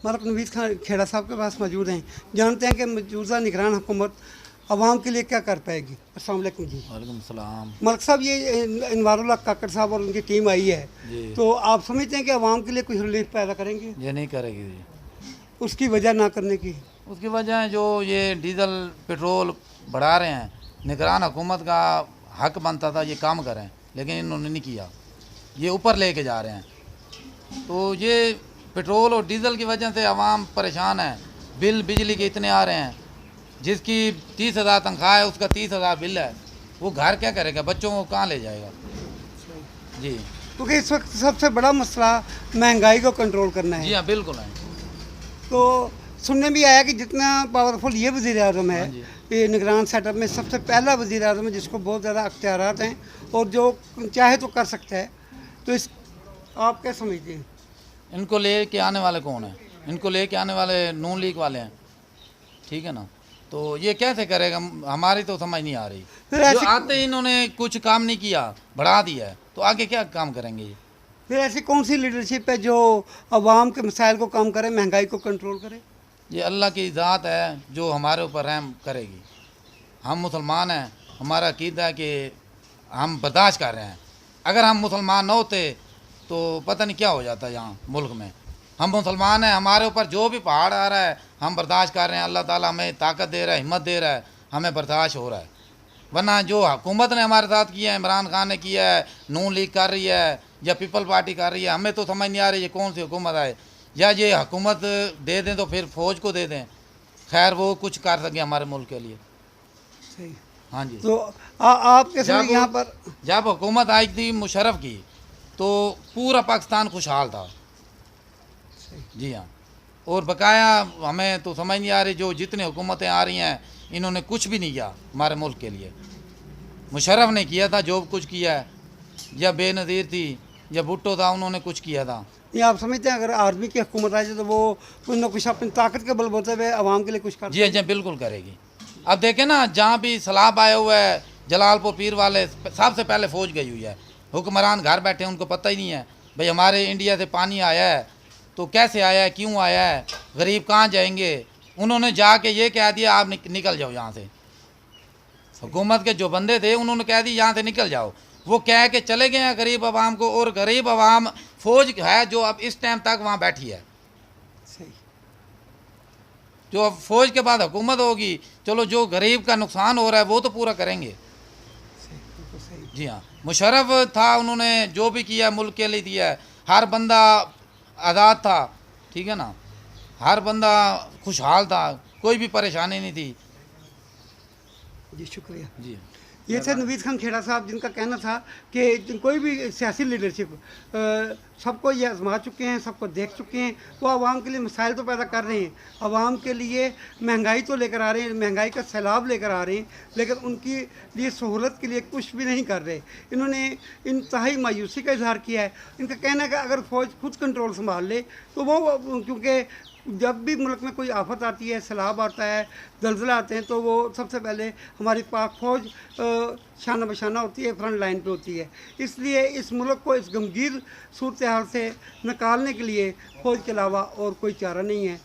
मलिक नवीद खान खेड़ा साहब के पास मौजूद हैं। जानते हैं कि मौजूदा निगरान हुकूमत आवाम के लिए क्या कर पाएगी। अस्सलाम वालेकुम जी। वालेकुम सलाम। मलिक साहब, ये इनवारुल्लाह काकड़ साहब और उनकी टीम आई है, तो आप समझते हैं कि आवाम के लिए कुछ रिलीफ पैदा करेंगे? ये नहीं करेगी जी। उसकी वजह ना करने की? उसकी वजह है जो ये डीजल पेट्रोल बढ़ा रहे हैं, निगरान हुकूमत का हक बनता था ये काम करें, लेकिन इन्होंने नहीं किया, ये ऊपर लेके जा रहे हैं। तो ये पेट्रोल और डीजल की वजह से आवाम परेशान है। बिल बिजली के इतने आ रहे हैं, जिसकी 30,000 तनख्वाह है उसका 30,000 बिल है, वो घर क्या करेगा, बच्चों को कहाँ ले जाएगा जी। क्योंकि इस वक्त सबसे बड़ा मसला महंगाई को कंट्रोल करना है। जी हाँ, बिल्कुल है। तो सुनने भी आया कि जितना पावरफुल ये वज़ीर आज़म है, हाँ ये निगरान सेटअप में सबसे पहला वज़ीर आज़म है जिसको बहुत ज़्यादा अख्तियारात हैं और जो चाहे तो कर सकता है। तो इस आप क्या समझते हैं? इनको ले के आने वाले कौन है? इनको ले के आने वाले नून लीग वाले हैं, ठीक है ना। तो ये कैसे करेगा, हमारी तो समझ नहीं आ रही। जो आते ही इन्होंने कुछ काम नहीं किया, बढ़ा दिया है, तो आगे क्या काम करेंगे ये? फिर ऐसी कौन सी लीडरशिप है जो आवाम के मसाइल को कम करे, महंगाई को कंट्रोल करे? ये अल्लाह की ज़ात है जो हमारे ऊपर रहम करेगी। हम मुसलमान हैं, हमारा अकीदा है कि हम बर्दाश्त कर रहे हैं। अगर हम मुसलमान न होते तो पता नहीं क्या हो जाता यहाँ मुल्क में। हम मुसलमान हैं, हमारे ऊपर जो भी पहाड़ आ रहा है हम बर्दाश्त कर रहे हैं। अल्लाह ताला हमें ताकत दे रहा है, हिम्मत दे रहा है, हमें बर्दाश्त हो रहा है। वरना जो हुकूमत ने हमारे साथ किया है, इमरान खान ने किया है, नून लीग कर रही है या पीपल पार्टी कर रही है, हमें तो समझ नहीं आ रही ये कौन सी हुकूमत है। या ये हुकूमत दे दें तो फिर फ़ौज को दे दें, खैर वो कुछ कर सके हमारे मुल्क के लिए। सही। हाँ जी। तो आपके साथ यहाँ पर जब हुकूमत आई थी मुशर्रफ की तो पूरा पाकिस्तान खुशहाल था। जी हाँ। और बकाया हमें तो समझ नहीं आ रही जो जितनी हुकूमतें आ रही हैं इन्होंने कुछ भी नहीं किया हमारे मुल्क के लिए। मुशर्रफ ने किया था जो कुछ किया है, या बेनज़ीर थी या भुट्टो था, उन्होंने कुछ किया था। ये आप समझते हैं अगर आर्मी की हुकूमत आ जाए तो वो कुछ ना कुछ अपनी ताकत के बलबूते पे आवाम के लिए कुछ कर? जी जी बिल्कुल करेगी। अब देखें ना, जहाँ भी सैलाब आया हुआ है, जलालपुर पीर वाले सबसे पहले फ़ौज गई हुई है। हुक्मरान घर बैठे, उनको पता ही नहीं है भाई हमारे इंडिया से पानी आया है तो कैसे आया है, क्यों आया है, गरीब कहाँ जाएंगे। उन्होंने जाके ये कह दिया आप निकल जाओ यहाँ से। हुकूमत के जो बंदे थे उन्होंने कह दिया यहाँ से निकल जाओ, वो कह के चले गए हैं गरीब आवाम को। और गरीब आवाम फ़ौज है जो अब इस टाइम तक वहाँ बैठी है। सही। जो अब फ़ौज के बाद हुकूमत होगी, चलो जो गरीब का नुकसान हो रहा है वो तो पूरा करेंगे। सही। जी हाँ, मुशर्रफ था, उन्होंने जो भी किया मुल्क के लिए दिया है। हर बंदा आज़ाद था, ठीक है ना, हर बंदा खुशहाल था, कोई भी परेशानी नहीं थी। जी शुक्रिया जी। ये थे नवीद खान खेड़ा साहब, जिनका कहना था कि कोई भी सियासी लीडरशिप सबको ये आजमा चुके हैं, सबको देख चुके हैं, वो आवाम के लिए मसाइल तो पैदा कर रहे हैं, आवाम के लिए महंगाई तो लेकर आ रहे हैं, महंगाई का सैलाब लेकर आ रहे हैं, लेकिन उनकी लिए सहूलत के लिए कुछ भी नहीं कर रहे। इन्होंने इंतहाई मायूसी का इजहार किया है। इनका कहना है कि अगर फ़ौज खुद कंट्रोल संभाल ले तो वो, क्योंकि जब भी मुल्क में कोई आफत आती है, सैलाब आता है, ज़लज़ला आते हैं, तो वो सबसे पहले हमारी पाक फ़ौज शाना बशाना होती है, फ्रंट लाइन पे होती है। इसलिए इस मुल्क को इस गमगीर सूरत हाल से निकालने के लिए फ़ौज के अलावा और कोई चारा नहीं है।